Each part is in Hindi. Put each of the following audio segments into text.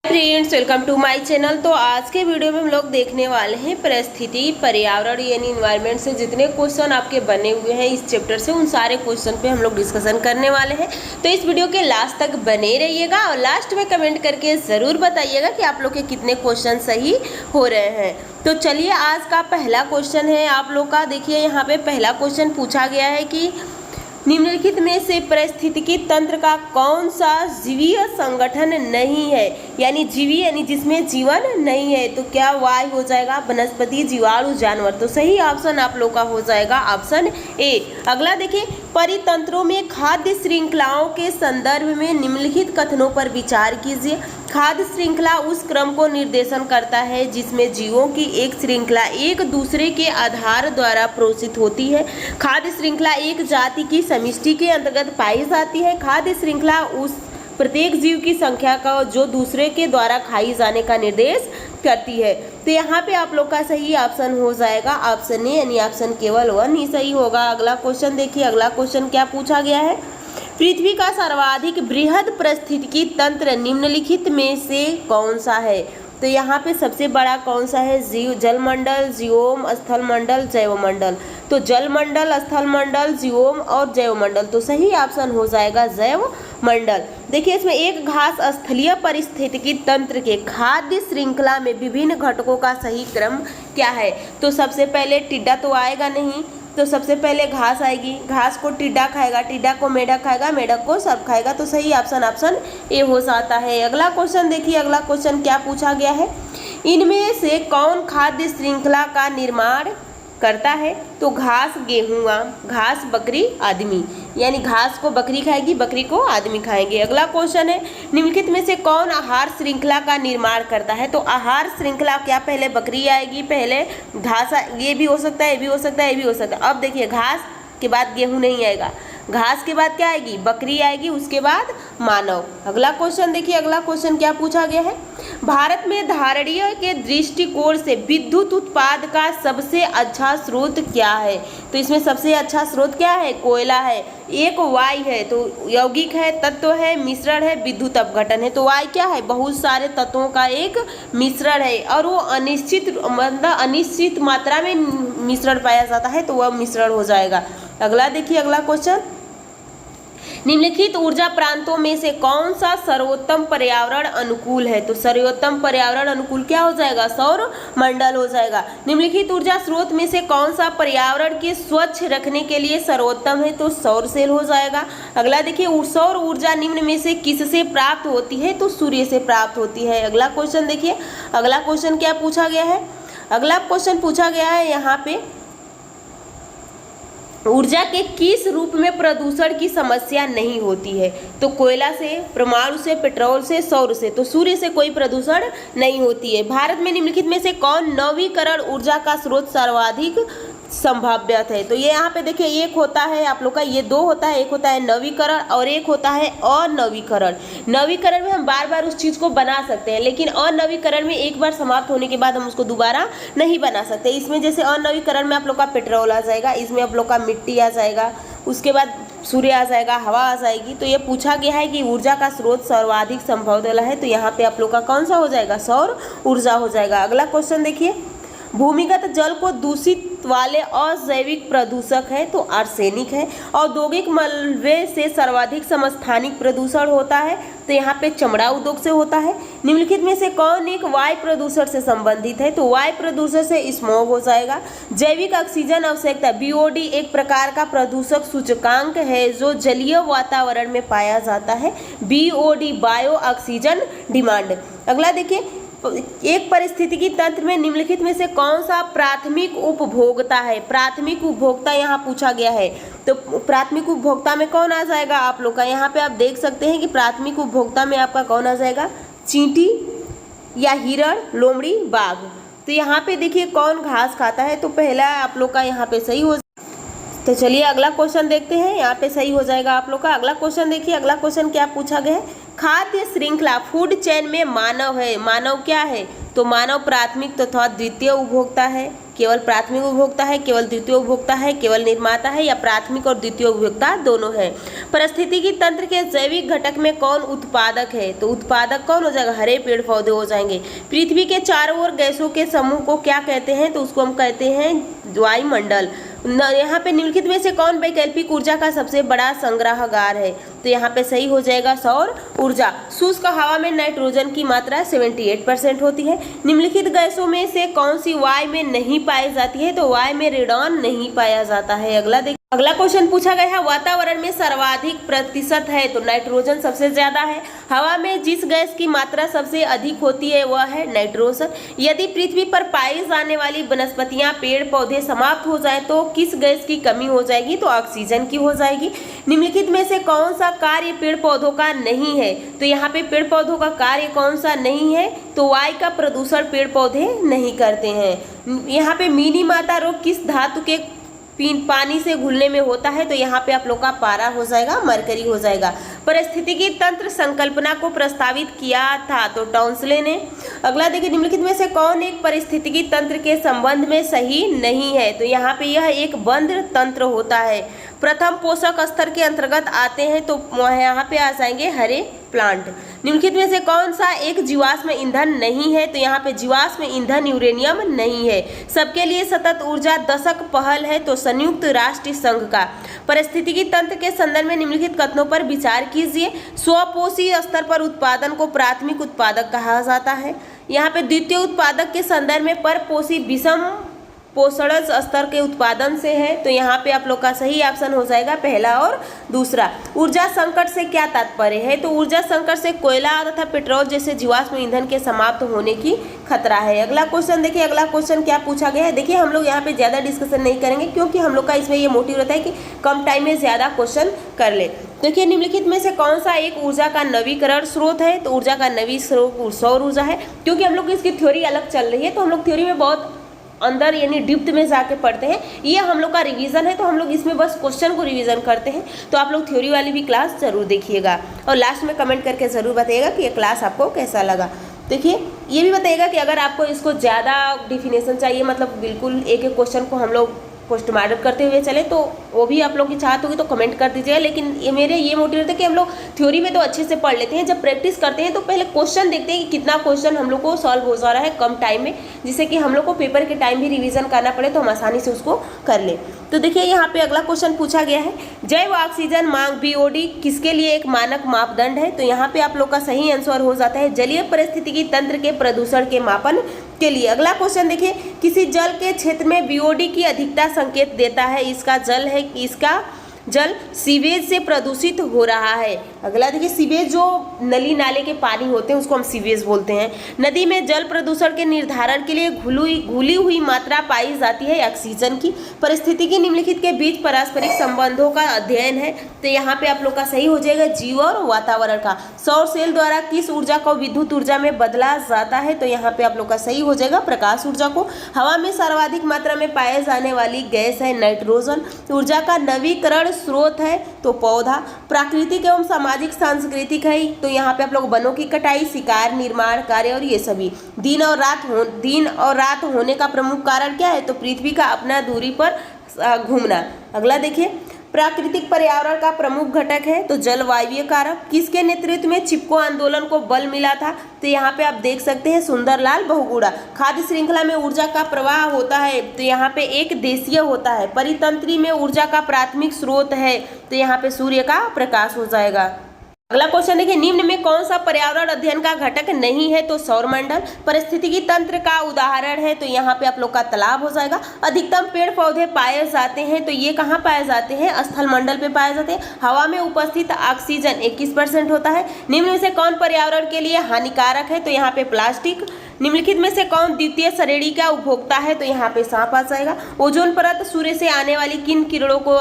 Friends, welcome to my channel. तो आज के वीडियो में हम लोग देखने वाले हैं परिस्थिति पर्यावरण यानी इन्वायरमेंट से जितने क्वेश्चन आपके बने हुए हैं इस चैप्टर से, उन सारे क्वेश्चन पे हम लोग डिस्कशन करने वाले हैं। तो इस वीडियो के लास्ट तक बने रहिएगा और लास्ट में कमेंट करके ज़रूर बताइएगा कि आप लोग के कितने क्वेश्चन सही हो रहे हैं। तो चलिए, आज का पहला क्वेश्चन है आप लोग का। देखिए, यहाँ पे पहला क्वेश्चन पूछा गया है कि निम्नलिखित में से पारिस्थितिकी तंत्र का कौन सा जीवीय संगठन नहीं है, यानी जीवी यानी जिसमें जीवन नहीं है। तो क्या वाई हो जाएगा? वनस्पति, जीवाणु, जानवर। तो सही ऑप्शन आप लोग का हो जाएगा ऑप्शन ए। अगला देखिए, परितंत्रों में खाद्य श्रृंखलाओं के संदर्भ में निम्नलिखित कथनों पर विचार कीजिए। खाद्य श्रृंखला उस क्रम को निर्देशन करता है जिसमें जीवों की एक श्रृंखला एक दूसरे के आधार द्वारा पोषित होती है। खाद्य श्रृंखला एक जाति की समष्टि के अंतर्गत पाई जाती है। खाद्य श्रृंखला उस प्रत्येक जीव की संख्या का जो दूसरे के द्वारा खाई जाने का निर्देश करती है। तो यहाँ पे आप लोग का सही ऑप्शन हो जाएगा ऑप्शन ए, यानी ऑप्शन केवल 1 ही सही होगा। अगला क्वेश्चन देखिए, अगला क्वेश्चन क्या पूछा गया है। पृथ्वी का सर्वाधिक बृहद पारिस्थितिकी तंत्र निम्नलिखित में से कौन सा है? तो यहाँ पे सबसे बड़ा कौन सा है? जीव जलमंडल, जीवोम, स्थलमंडल, जैवमंडल। तो जलमंडल, स्थलमंडल, जीवोम और जैवमंडल। तो सही ऑप्शन हो जाएगा जैवमंडल। देखिए, इसमें एक घास स्थलीय पारिस्थितिकी तंत्र के खाद्य श्रृंखला में विभिन्न घटकों का सही क्रम क्या है? तो सबसे पहले टिड्डा तो आएगा नहीं, तो सबसे पहले घास आएगी। घास को टिड्डा खाएगा, टिड्डा को मेढक खाएगा, मेढक को सर्प खाएगा। तो सही ऑप्शन ऑप्शन ए हो जाता है। अगला क्वेश्चन देखिए, अगला क्वेश्चन क्या पूछा गया है। इनमें से कौन खाद्य श्रृंखला का निर्माण करता है? तो घास गेहूँ, घास बकरी आदमी, यानी घास को बकरी खाएगी, बकरी को आदमी खाएंगे। अगला क्वेश्चन है, निम्नलिखित में से कौन आहार श्रृंखला का निर्माण करता है? तो आहार श्रृंखला क्या पहले बकरी आएगी, पहले घास, ये भी हो सकता है, ये भी हो सकता है, ये भी हो सकता है। अब देखिए, घास के बाद गेहूं नहीं आएगा, घास के बाद क्या आएगी? बकरी आएगी, उसके बाद मानव। अगला क्वेश्चन देखिए, अगला क्वेश्चन क्या पूछा गया है। भारत में धारणीय के दृष्टिकोण से विद्युत उत्पाद का सबसे अच्छा स्रोत क्या है? तो इसमें सबसे अच्छा स्रोत क्या है? कोयला है। एक वाई है, तो यौगिक है, तत्व है, मिश्रण है, विद्युत अपघटन है। तो वाई क्या है? बहुत सारे तत्वों का एक मिश्रण है और वो अनिश्चित मात्रा में मिश्रण पाया जाता है, तो वह मिश्रण हो जाएगा। अगला देखिए, अगला क्वेश्चन, निम्नलिखित ऊर्जा प्रांतों में से कौन सा सर्वोत्तम पर्यावरण अनुकूल है? तो सर्वोत्तम पर्यावरण अनुकूल क्या हो जाएगा? सौर मंडल हो जाएगा। निम्नलिखित ऊर्जा स्रोत में से कौन सा पर्यावरण के स्वच्छ रखने के लिए सर्वोत्तम है? तो सौर सेल हो जाएगा। अगला देखिए, सौर ऊर्जा निम्न में से किससे प्राप्त होती है? तो सूर्य से प्राप्त होती है। अगला क्वेश्चन देखिए, अगला क्वेश्चन क्या पूछा गया है। अगला क्वेश्चन पूछा गया है यहाँ पे, ऊर्जा के किस रूप में प्रदूषण की समस्या नहीं होती है? तो कोयला से, परमाणु से, पेट्रोल से, सौर से। तो सूर्य से कोई प्रदूषण नहीं होती है। भारत में निम्नलिखित में से कौन नवीकरण ऊर्जा का स्रोत सर्वाधिक संभाव्यत है? तो ये यहाँ पे देखिए, एक होता है आप लोग का, ये दो होता है, एक होता है नवीकरण और एक होता है अनवीकरण। नवीकरण में हम बार बार उस चीज़ को बना सकते हैं, लेकिन अनवीकरण में एक बार समाप्त होने के बाद हम उसको दोबारा नहीं बना सकते। इसमें जैसे अनवीकरण में आप लोग का पेट्रोल आ जाएगा, इसमें आप लोग का मिट्टी आ जाएगा, उसके बाद सूर्य आ जाएगा, हवा आ जाएगी। तो ये पूछा गया है कि ऊर्जा का स्रोत सर्वाधिक संभव वाला है, तो यहाँ पे आप लोग का कौन सा हो जाएगा? सौर ऊर्जा हो जाएगा। अगला क्वेश्चन देखिए, भूमिगत जल को दूषित वाले अजैविक प्रदूषक है, तो आर्सेनिक है। औद्योगिक मलबे से सर्वाधिक समस्थानिक प्रदूषण होता है, तो यहाँ पे चमड़ा उद्योग से होता है। निम्नलिखित में से कौन एक वायु प्रदूषण से संबंधित है? तो वायु प्रदूषण से स्मॉग हो जाएगा। जैविक ऑक्सीजन आवश्यकता, बीओडी एक प्रकार का प्रदूषक सूचकांक है जो जलीय वातावरण में पाया जाता है। BOD bio oxygen demand. अगला देखिए, एक पारिस्थितिकी तंत्र में निम्नलिखित में से कौन सा प्राथमिक उपभोक्ता है? प्राथमिक उपभोक्ता यहाँ पूछा गया है, तो प्राथमिक उपभोक्ता में कौन आ जाएगा आप लोग का? यहाँ पे आप देख सकते हैं कि प्राथमिक उपभोक्ता में आपका कौन आ जाएगा? चींटी या हिरण, लोमड़ी, बाघ। तो यहाँ पे देखिए कौन घास खाता है, तो पहला आप लोग का यहाँ पे सही हो। तो चलिए अगला क्वेश्चन देखते हैं, यहाँ पे सही हो जाएगा आप लोग का। अगला क्वेश्चन देखिए, अगला क्वेश्चन क्या पूछा गया है। खाद्य श्रृंखला फूड चेन में मानव है। मानव क्या है? तो मानव प्राथमिक तथा द्वितीय उपभोक्ता है। केवल प्राथमिक उपभोक्ता है, केवल द्वितीय उपभोक्ता है, केवल निर्माता है या प्राथमिक और द्वितीय उपभोक्ता दोनों है। पारिस्थितिकी तंत्र के जैविक घटक में कौन उत्पादक है, तो उत्पादक कौन हो जाएगा, हरे पेड़ पौधे हो जाएंगे। पृथ्वी के चारों ओर गैसों के समूह को क्या कहते हैं, तो उसको हम कहते हैं वायुमंडल। यहाँ पे निम्नलिखित में से कौन वैकल्पिक ऊर्जा का सबसे बड़ा संग्रहगार है, तो यहाँ पे सही हो जाएगा सौर ऊर्जा। शुष्क हवा में नाइट्रोजन की मात्रा 78% होती है। निम्नलिखित गैसों में से कौन सी वायु में नहीं पाई जाती है, तो वायु में रेडॉन नहीं पाया जाता है। अगला क्वेश्चन पूछा गया है, वातावरण में सर्वाधिक प्रतिशत है, तो नाइट्रोजन सबसे ज्यादा है। हवा में जिस गैस की मात्रा सबसे अधिक होती है वह है नाइट्रोजन। यदि पृथ्वी पर पाई जाने वाली वनस्पतियां, पेड़ पौधे समाप्त हो जाए तो किस गैस की कमी हो जाएगी, तो ऑक्सीजन की हो जाएगी। निम्नलिखित में से कौन सा कार्य पेड़ पौधों का नहीं है, तो यहाँ पे पेड़ पौधों का कार्य कौन सा नहीं है, तो वायु का प्रदूषण पेड़ पौधे नहीं करते हैं। यहाँ पे मीनी माता रोग किस धातु के पानी से घुलने में होता है, तो यहाँ पे आप लोग का पारा हो जाएगा, मरकरी हो जाएगा। पारिस्थितिकी तंत्र संकल्पना को प्रस्तावित किया था, तो टॉन्सले ने। अगला देखिए, निम्नलिखित में से कौन एक पारिस्थितिकी तंत्र के संबंध में सही नहीं है, तो यहाँ पे यह एक बंद तंत्र होता है। प्रथम पोषक स्तर के अंतर्गत आते हैं, तो यहाँ पे आ जाएंगे हरे प्लांट। निम्नलिखित में से कौन सा एक जीवाश्म ईंधन नहीं है, तो यहाँ पे जीवाश्म ईंधन यूरेनियम नहीं है। सबके लिए सतत ऊर्जा दशक पहल है, तो संयुक्त राष्ट्र संघ का। पारिस्थितिकी तंत्र के संदर्भ में निम्नलिखित कथनों पर विचार कीजिए। स्वपोषी स्तर पर उत्पादन को प्राथमिक उत्पादक कहा जाता है। यहाँ पे द्वितीय उत्पादक के संदर्भ में परपोषी विषम पोषण स्तर के उत्पादन से है, तो यहाँ पे आप लोग का सही ऑप्शन हो जाएगा पहला और दूसरा। ऊर्जा संकट से क्या तात्पर्य है, तो ऊर्जा संकट से कोयला तथा पेट्रोल जैसे जीवाश्म ईंधन के समाप्त होने की खतरा है। अगला क्वेश्चन देखिए, अगला क्वेश्चन क्या पूछा गया है। देखिए हम लोग यहाँ पे ज्यादा डिस्कशन नहीं करेंगे क्योंकि हम लोग का इसमें ये मोटिव रहता है कि कम टाइम में ज्यादा क्वेश्चन कर ले। देखिए निम्नलिखित में से कौन सा एक ऊर्जा का नवीकरण स्रोत है, तो ऊर्जा का नवी स्रोत सौर ऊर्जा है। क्योंकि हम लोग इसकी थ्योरी अलग चल रही है, तो हम लोग थ्योरी में बहुत अंदर यानी डिप्थ में जाके पढ़ते हैं। ये हम लोग का रिवीजन है, तो हम लोग इसमें बस क्वेश्चन को रिवीजन करते हैं। तो आप लोग थ्योरी वाली भी क्लास जरूर देखिएगा और लास्ट में कमेंट करके ज़रूर बताइएगा कि ये क्लास आपको कैसा लगा। देखिए ये भी बताइएगा कि अगर आपको इसको ज़्यादा डिफिनेशन चाहिए, मतलब बिल्कुल एक एक क्वेश्चन को हम लोग पोस्टमार्टम करते हुए चले, तो वो भी आप लोग की चाहत होगी तो कमेंट कर दीजिएगा। लेकिन ये मेरे ये मोटिव रहता है कि हम लोग थ्योरी में तो अच्छे से पढ़ लेते हैं, जब प्रैक्टिस करते हैं तो पहले क्वेश्चन देखते हैं कि कितना क्वेश्चन हम लोग को सॉल्व हो जा रहा है कम टाइम में, जिससे कि हम लोग को पेपर के टाइम भी रिवीजन करना पड़े तो हम आसानी से उसको कर ले। तो देखिए यहाँ पे अगला क्वेश्चन पूछा गया है, जैव ऑक्सीजन मांग BOD किसके लिए एक मानक मापदंड है, तो यहाँ पे आप लोग का सही आंसर हो जाता है जलीय पारिस्थितिकी तंत्र के प्रदूषण के मापन के लिए। अगला क्वेश्चन देखिए, किसी जल के क्षेत्र में BOD की अधिकता संकेत देता है, इसका जल है, इसका जल सीवेज से प्रदूषित हो रहा है। अगला देखिए, सीवेज जो नली नाले के पानी होते हैं उसको हम सीवेज बोलते हैं। नदी में जल प्रदूषण के निर्धारण के लिए घुली हुई मात्रा पाई जाती है ऑक्सीजन की। पारिस्थितिकी निम्नलिखित के बीच पारस्परिक संबंधों का अध्ययन है, तो यहाँ पे आप लोग का सही हो जाएगा जीव और वातावरण का। सौर सेल द्वारा किस ऊर्जा को विद्युत ऊर्जा में बदला जाता है, तो यहाँ पे आप लोग का सही हो जाएगा प्रकाश ऊर्जा को। हवा में सर्वाधिक मात्रा में पाए जाने वाली गैस है नाइट्रोजन। ऊर्जा का नवीकरण स्रोत है तो पौधा। प्राकृतिक एवं सामाजिक सांस्कृतिक है, तो यहाँ पे आप लोग वनों की कटाई, शिकार, निर्माण कार्य और ये सभी। दिन और रात होने का प्रमुख कारण क्या है, तो पृथ्वी का अपना दूरी पर घूमना। अगला देखिए, प्राकृतिक पर्यावरण का प्रमुख घटक है तो जलवायु कारक। किसके नेतृत्व में चिपको आंदोलन को बल मिला था, तो यहाँ पे आप देख सकते हैं सुंदरलाल बहुगुणा। खाद्य श्रृंखला में ऊर्जा का प्रवाह होता है, तो यहाँ पे एक देशीय होता है। परितंत्री में ऊर्जा का प्राथमिक स्रोत है, तो यहाँ पे सूर्य का प्रकाश हो जाएगा। अगला क्वेश्चन देखिए, निम्न में कौन सा पर्यावरण अध्ययन का घटक नहीं है, तो सौरमंडल। पारिस्थितिकी तंत्र का उदाहरण है, तो यहाँ पे आप लोग का तालाब हो जाएगा। अधिकतम पेड़ पौधे पाए जाते हैं, तो ये कहाँ पाए जाते हैं, स्थल मंडल पे पाए जाते हैं। हवा में उपस्थित ऑक्सीजन 21% होता है। निम्न में से कौन पर्यावरण के लिए हानिकारक है, तो यहाँ पे प्लास्टिक। निम्नलिखित में से कौन द्वितीय श्रेणी का उपभोक्ता है, तो यहाँ पे सांप आ जाएगा। ओजोन परत सूर्य से आने वाली किन किरणों को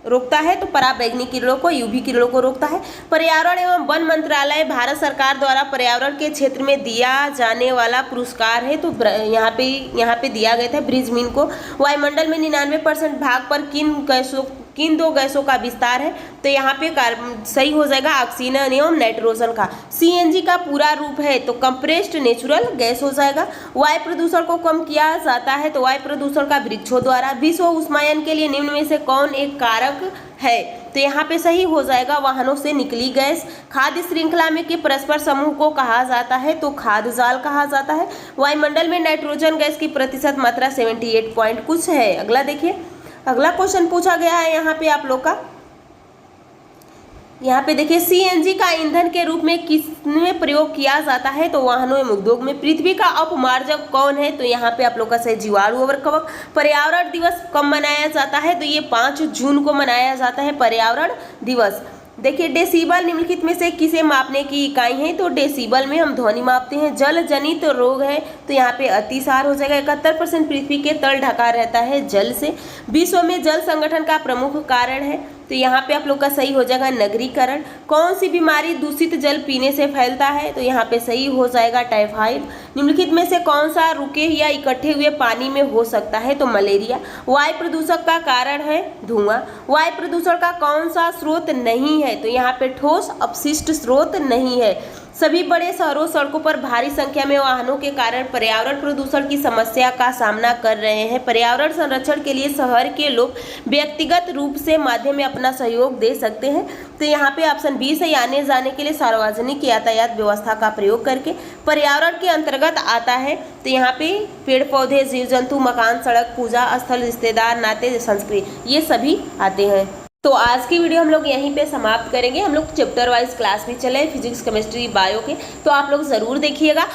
रोकता है, तो पराबैंगनी किरणों को, UV किरणों को रोकता है। पर्यावरण एवं वन मंत्रालय भारत सरकार द्वारा पर्यावरण के क्षेत्र में दिया जाने वाला पुरस्कार है, तो यहाँ पे दिया गया था ब्रिज मीन को। वायुमंडल में 99% भाग पर किन गैसों किन दो गैसों का विस्तार है? तो यहाँ पे सही हो जाएगा ऑक्सीजन एवं नाइट्रोजन का। सीएनजी का पूरा रूप है तो कंप्रेस्ड नेचुरल गैस हो जाएगा। वायु प्रदूषण को कम किया जाता है तो वायु प्रदूषण का वृक्षों द्वारा। विश्व उष्मायन के लिए निम्न में से कौन एक कारक है? तो यहाँ पे सही हो जाएगा वाहनों से निकली गैस। खाद्य श्रृंखला में के परस्पर समूह को कहा जाता है तो खाद्य जाल कहा जाता है। वायुमंडल में नाइट्रोजन गैस की प्रतिशत मात्रा 78 पॉइंट कुछ है। अगला देखिए, अगला क्वेश्चन पूछा गया है यहाँ पे आप लोग का। यहाँ पे देखिए सीएनजी का ईंधन के रूप में किसमें प्रयोग किया जाता है? तो वाहनों एवं उद्योग में। पृथ्वी का अपमार्जक कौन है? तो यहाँ पे आप लोग का सही जीवाणु और कवक। पर्यावरण दिवस कब मनाया जाता है? तो ये 5 जून को मनाया जाता है पर्यावरण दिवस। देखिए डेसिबल निम्नलिखित में से किसे मापने की इकाई है? तो डेसिबल में हम ध्वनि मापते हैं। जल जनित रोग है तो यहाँ पे अतिसार हो जाएगा। 71% पृथ्वी के तल ढका रहता है जल से। विश्व में जल संगठन का प्रमुख कारण है तो यहाँ पे आप लोग का सही हो जाएगा नगरीकरण। कौन सी बीमारी दूषित जल पीने से फैलता है? तो यहाँ पे सही हो जाएगा टाइफाइड। निम्नलिखित में से कौन सा रुके या इकट्ठे हुए पानी में हो सकता है? तो मलेरिया। वायु प्रदूषक का कारण है धुआं। वायु प्रदूषण का कौन सा स्रोत नहीं है? तो यहाँ पे ठोस अपशिष्ट स्रोत नहीं है। सभी बड़े शहरों सड़कों पर भारी संख्या में वाहनों के कारण पर्यावरण प्रदूषण की समस्या का सामना कर रहे हैं। पर्यावरण संरक्षण के लिए शहर के लोग व्यक्तिगत रूप से माध्यम में अपना सहयोग दे सकते हैं। तो यहाँ पे ऑप्शन बी से आने जाने के लिए सार्वजनिक यातायात व्यवस्था का प्रयोग करके। पर्यावरण के अंतर्गत आता है तो यहाँ पे पेड़ पौधे, जीव जंतु, मकान, सड़क, पूजा स्थल, रिश्तेदार, नाते, संस्कृति, ये सभी आते हैं। तो आज की वीडियो हम लोग यहीं पे समाप्त करेंगे। हम लोग चैप्टर वाइज क्लास भी चले फिजिक्स, केमिस्ट्री, बायो के, तो आप लोग ज़रूर देखिएगा।